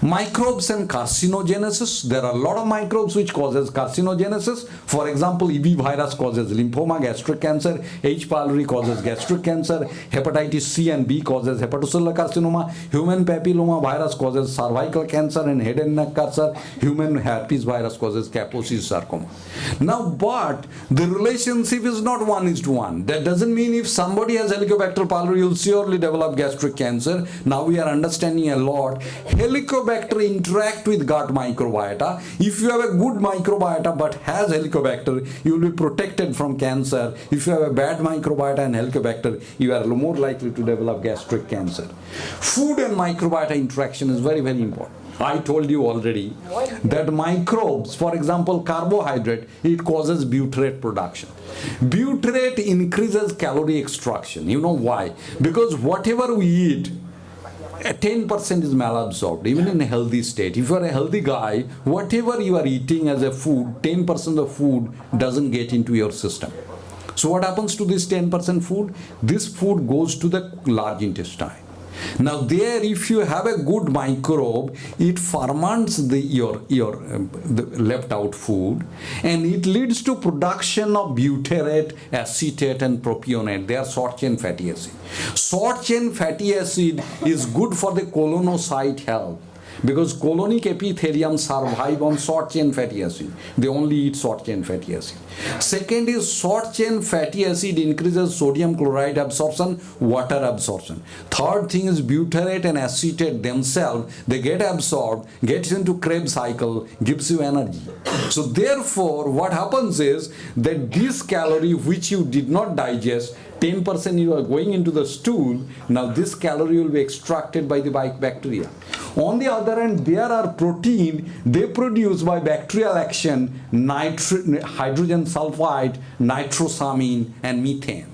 Microbes and carcinogenesis. There are a lot of microbes which causes carcinogenesis. For example, EB virus causes lymphoma, gastric cancer. H. pylori causes gastric cancer. Hepatitis C and B causes hepatocellular carcinoma. Human papilloma virus causes cervical cancer and head and neck cancer. Human herpes virus causes Kaposi's sarcoma. Now, but the relationship is not 1:1. That doesn't mean if somebody has Helicobacter pylori, you'll surely develop gastric cancer. Now we are understanding a lot. Helicobacter interact with gut microbiota. If you have a good microbiota but has Helicobacter, you will be protected from cancer. If you have a bad microbiota and Helicobacter, you are more likely to develop gastric cancer. Food and microbiota interaction is very, very important. I told you already that microbes, for example, carbohydrate, it causes butyrate production. Butyrate increases calorie extraction. You know why? Because whatever we eat, 10% is malabsorbed, even in a healthy state. If you are a healthy guy, whatever you are eating as a food, 10% of food doesn't get into your system. So what happens to this 10% food? This food goes to the large intestine. Now there, if you have a good microbe, it ferments the left out food, and it leads to production of butyrate, acetate and propionate. They are short chain fatty acid. Short chain fatty acid is good for the colonocyte health, because colonic epithelium survive on short chain fatty acid. They only eat short chain fatty acid. Second is short chain fatty acid increases sodium chloride absorption, water absorption. Third thing is butyrate and acetate themselves, they get absorbed, gets into Krebs cycle, gives you energy. So therefore what happens is that this calorie which you did not digest, 10% you are going into the stool. Now this calorie will be extracted by the bacteria. On the other hand, there are protein they produce by bacterial action, hydrogen sulfide, nitrosamine and methane.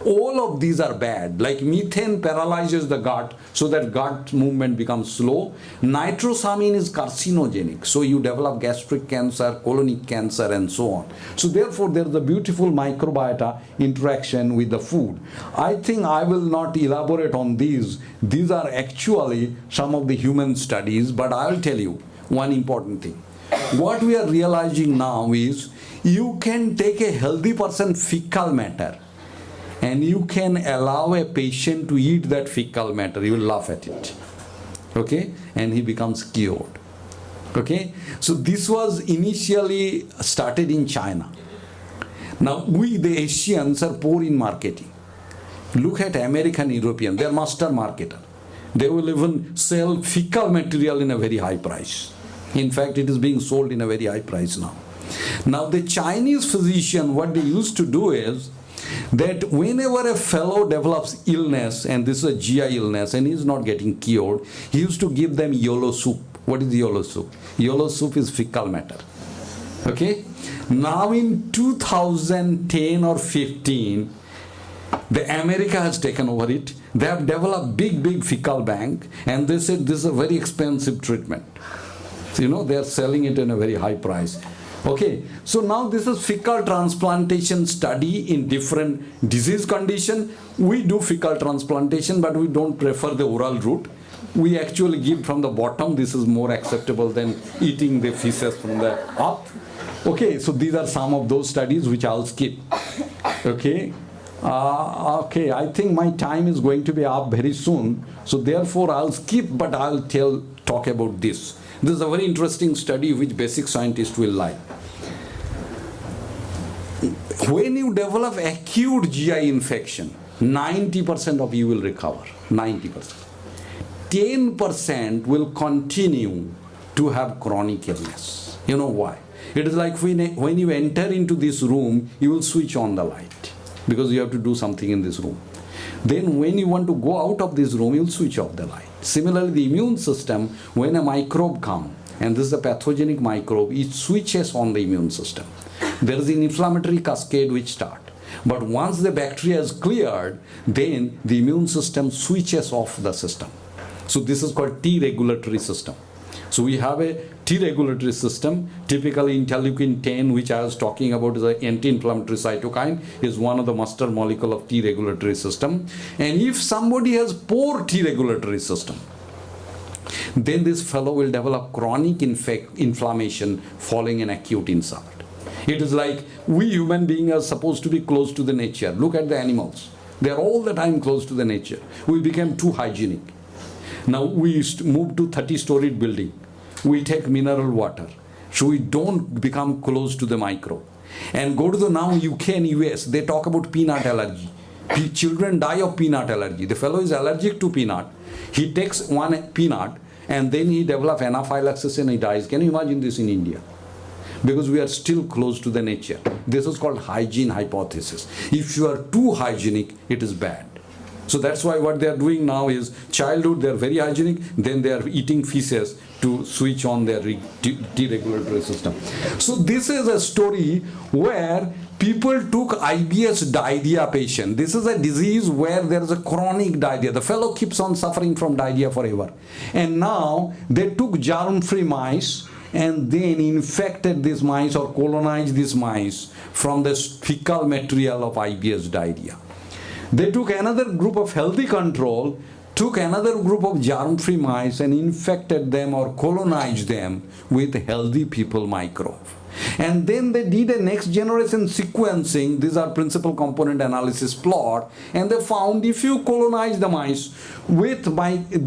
All of these are bad. Like methane paralyzes the gut so that gut movement becomes slow. Nitrosamine is carcinogenic, so you develop gastric cancer, colonic cancer and so on. So therefore there is a beautiful microbiota interaction with the food. I think I will not elaborate on these. These are actually some of the human studies, but I will tell you one important thing. What we are realizing now is you can take a healthy person fecal matter and you can allow a patient to eat that fecal matter. You will laugh at it. Okay? And he becomes cured. Okay? So this was initially started in China. Now we, the Asians, are poor in marketing. Look at American, European. They are master marketer. They will even sell fecal material in a very high price. In fact, it is being sold in a very high price now. Now the Chinese physician, what they used to do is that whenever a fellow develops illness, and this is a GI illness and he is not getting cured, he used to give them yellow soup. What is yellow soup? Yellow soup is fecal matter. Okay? Now in 2010 or 15, the America has taken over it. They have developed big fecal bank, and they said this is a very expensive treatment. So, you know, they are selling it in a very high price. Okay, so now this is fecal transplantation study in different disease condition. We do fecal transplantation, but we don't prefer the oral route. We actually give from the bottom. This is more acceptable than eating the feces from the up. Okay, so these are some of those studies which I'll skip. Okay. Okay, I think my time is going to be up very soon. So therefore I'll skip, but I'll talk about this. This is a very interesting study which basic scientists will like. When you develop acute GI infection, 90% of you will recover. 90%. 10% will continue to have chronic illness. You know why? It is like when you enter into this room, you will switch on the light because you have to do something in this room. Then when you want to go out of this room, you'll switch off the light. Similarly, the immune system, when a microbe comes, and this is a pathogenic microbe, it switches on the immune system. There is an inflammatory cascade which starts. But once the bacteria is cleared, then the immune system switches off the system. So this is called T regulatory system. So we have a T regulatory system. Typically interleukin 10, which I was talking about, is an anti-inflammatory cytokine, is one of the master molecule of T regulatory system. And if somebody has poor T regulatory system, then this fellow will develop chronic inflammation following an acute insult. It is like we human beings are supposed to be close to the nature. Look at the animals. They are all the time close to the nature. We became too hygienic. Now we move to 30-storied building. We take mineral water. So we don't become close to the microbe. And go to the now UK and US, they talk about peanut allergy. Children die of peanut allergy. The fellow is allergic to peanut. He takes one peanut and then he develops anaphylaxis and he dies. Can you imagine this in India? Because we are still close to the nature. This is called hygiene hypothesis. If you are too hygienic, it is bad. So that's why what they are doing now is childhood, they are very hygienic, then they are eating feces to switch on their deregulatory system. So this is a story where people took IBS diarrhea patient. This is a disease where there is a chronic diarrhea. The fellow keeps on suffering from diarrhea forever. And now they took germ-free mice and then infected these mice or colonized these mice from the fecal material of IBS diarrhea. They took another group of healthy control, took another group of germ-free mice and infected them or colonized them with healthy people microbe. And then they did a next generation sequencing. These are principal component analysis plot, and they found if you colonize the mice with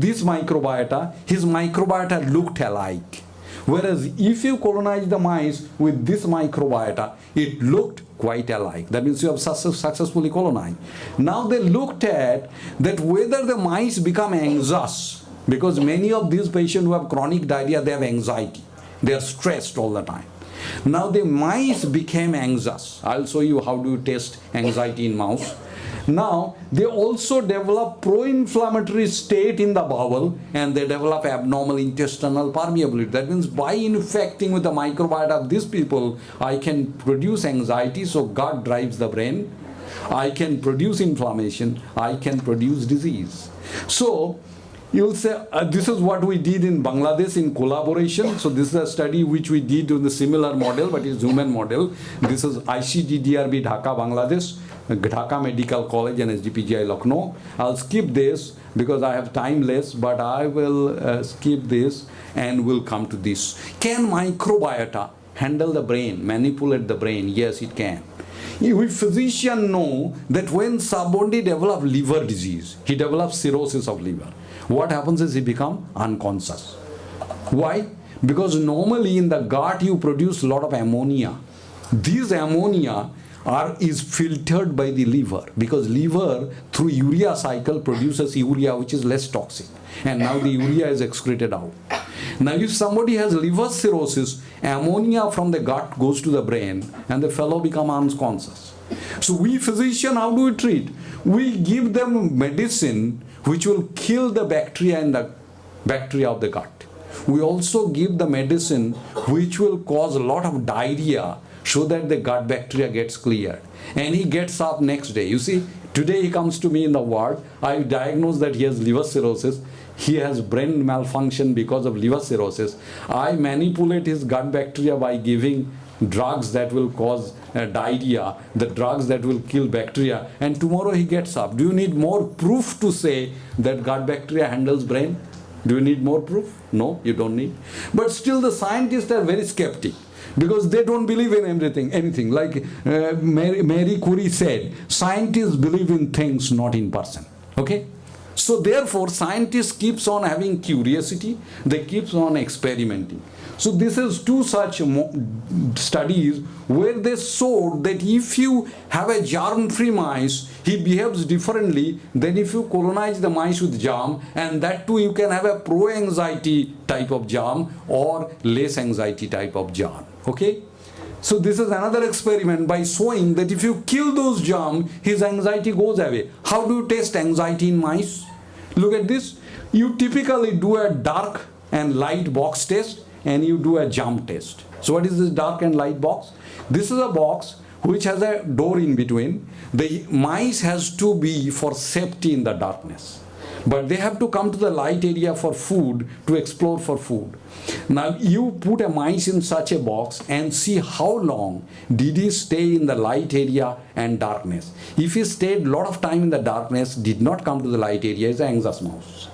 this microbiota, his microbiota looked alike. Whereas if you colonize the mice with this microbiota, it looked quite alike. That means you have successfully colonized. Now they looked at that whether the mice become anxious, because many of these patients who have chronic diarrhea, they have anxiety. They are stressed all the time. Now the mice became anxious. I'll show you how do you test anxiety in mouse. Now they also develop pro-inflammatory state in the bowel and they develop abnormal intestinal permeability. That means by infecting with the microbiota of these people, I can produce anxiety, so gut drives the brain. I can produce inflammation. I can produce disease. So you'll say, this is what we did in Bangladesh in collaboration. So this is a study which we did with the similar model, but it's human model. This is ICDDRB Dhaka, Bangladesh, Dhaka Medical College and SGPGI Lucknow. I'll skip this because I have time less, but I will skip this and we'll come to this. Can microbiota handle the brain, manipulate the brain? Yes, it can. We physicians know that when somebody develops liver disease, he develops cirrhosis of liver. What happens is he becomes unconscious. Why? Because normally in the gut you produce a lot of ammonia. This ammonia is filtered by the liver, because liver through urea cycle produces urea which is less toxic, and now the urea is excreted out. Now if somebody has liver cirrhosis, ammonia from the gut goes to the brain and the fellow becomes unconscious. So we physicians, how do we treat? We give them medicine which will kill the bacteria in the bacteria of the gut. We also give the medicine which will cause a lot of diarrhea so that the gut bacteria gets cleared. And he gets up next day. You see, today he comes to me in the ward. I diagnose that he has liver cirrhosis. He has brain malfunction because of liver cirrhosis. I manipulate his gut bacteria by giving drugs that will cause diarrhea, the drugs that will kill bacteria, and tomorrow he gets up. Do you need more proof to say that gut bacteria handles brain? Do you need more proof? No, you don't need. But still the scientists are very skeptic because they don't believe in anything. Like Marie Curie said, scientists believe in things, not in person. Okay? So therefore, scientists keeps on having curiosity, they keeps on experimenting. So this is two such studies where they showed that if you have a germ-free mice, he behaves differently than if you colonize the mice with germ, and that too you can have a pro-anxiety type of germ or less anxiety type of germ. Okay? So this is another experiment by showing that if you kill those germs, his anxiety goes away. How do you test anxiety in mice? Look at this. You typically do a dark and light box test and you do a germ test. So what is this dark and light box? This is a box which has a door in between. The mice has to be for safety in the darkness, but they have to come to the light area for food, to explore for food. Now you put a mice in such a box and see how long did he stay in the light area and darkness. If he stayed a lot of time in the darkness, did not come to the light area, is an anxious mouse.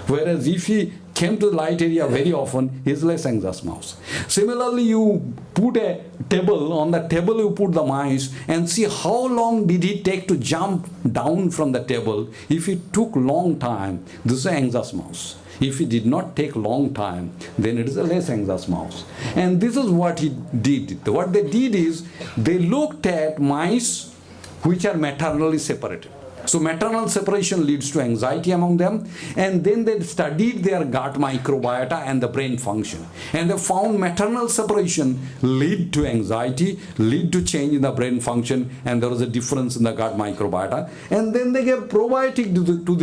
Whereas if he came to the light area very often, he is less anxious mouse. Similarly, you put a table, on the table you put the mice and see how long did he take to jump down from the table. If it took long time, this is an anxious mouse. If it did not take long time, then it is a less anxious mouse. And this is what he did. What they did is, they looked at mice which are maternally separated. So maternal separation leads to anxiety among them, and then they studied their gut microbiota and the brain function, and they found maternal separation lead to anxiety, lead to change in the brain function, and there was a difference in the gut microbiota. And then they gave probiotic to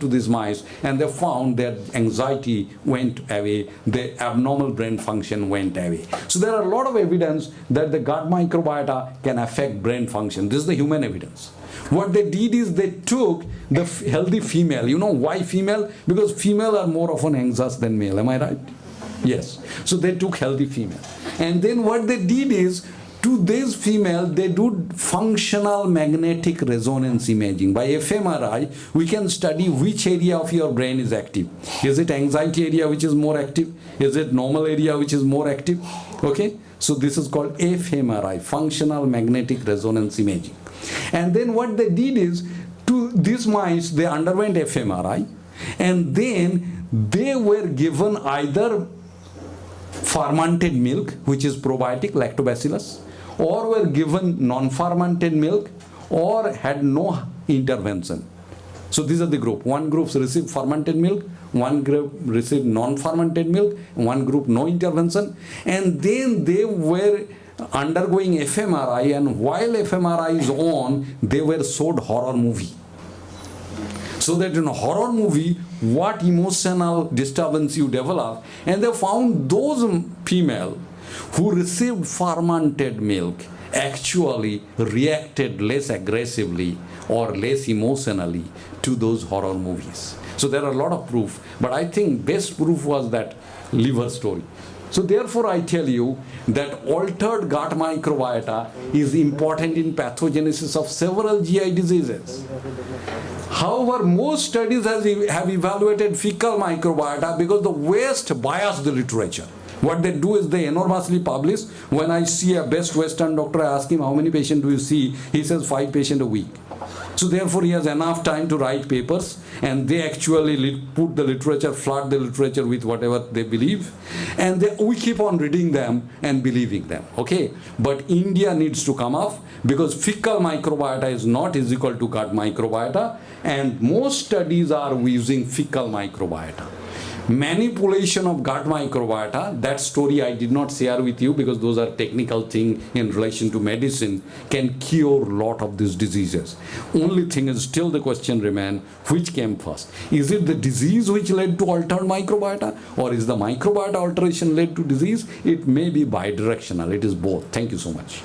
these mice, and they found that anxiety went away, the abnormal brain function went away. So there are a lot of evidence that the gut microbiota can affect brain function. This is the human evidence. What they did is they took the healthy female. You know why female? Because female are more often anxious than male. Am I right? Yes. So they took healthy female. And then what they did is, to this female, they do functional magnetic resonance imaging. By fMRI, we can study which area of your brain is active. Is it anxiety area which is more active? Is it normal area which is more active? Okay. So this is called fMRI, functional magnetic resonance imaging. And then what they did is, to these mice, they underwent fMRI, and then they were given either fermented milk, which is probiotic, lactobacillus, or were given non-fermented milk, or had no intervention. So these are the group. One group received fermented milk, one group received non-fermented milk, one group no intervention, and then they were undergoing fMRI, and while fMRI is on, they were showed horror movie. So that in a horror movie, what emotional disturbance you develop, and they found those female who received fermented milk actually reacted less aggressively or less emotionally to those horror movies. So there are a lot of proof, but I think best proof was that liver story. So therefore I tell you that altered gut microbiota is important in pathogenesis of several GI diseases. However, most studies have evaluated fecal microbiota because the West biased the literature. What they do is they enormously publish. When I see a best Western doctor, I ask him, how many patients do you see? He says 5 patients a week. So therefore he has enough time to write papers, and they actually put the literature, flood the literature with whatever they believe, and we keep on reading them and believing them. Okay, but India needs to come up, because fecal microbiota is not is equal to gut microbiota, and most studies are using fecal microbiota. Manipulation of gut microbiota, that story I did not share with you because those are technical things in relation to medicine, can cure a lot of these diseases. Only thing is, still the question remains, which came first? Is it the disease which led to altered microbiota, or is the microbiota alteration led to disease? It may be bidirectional. It is both. Thank you so much.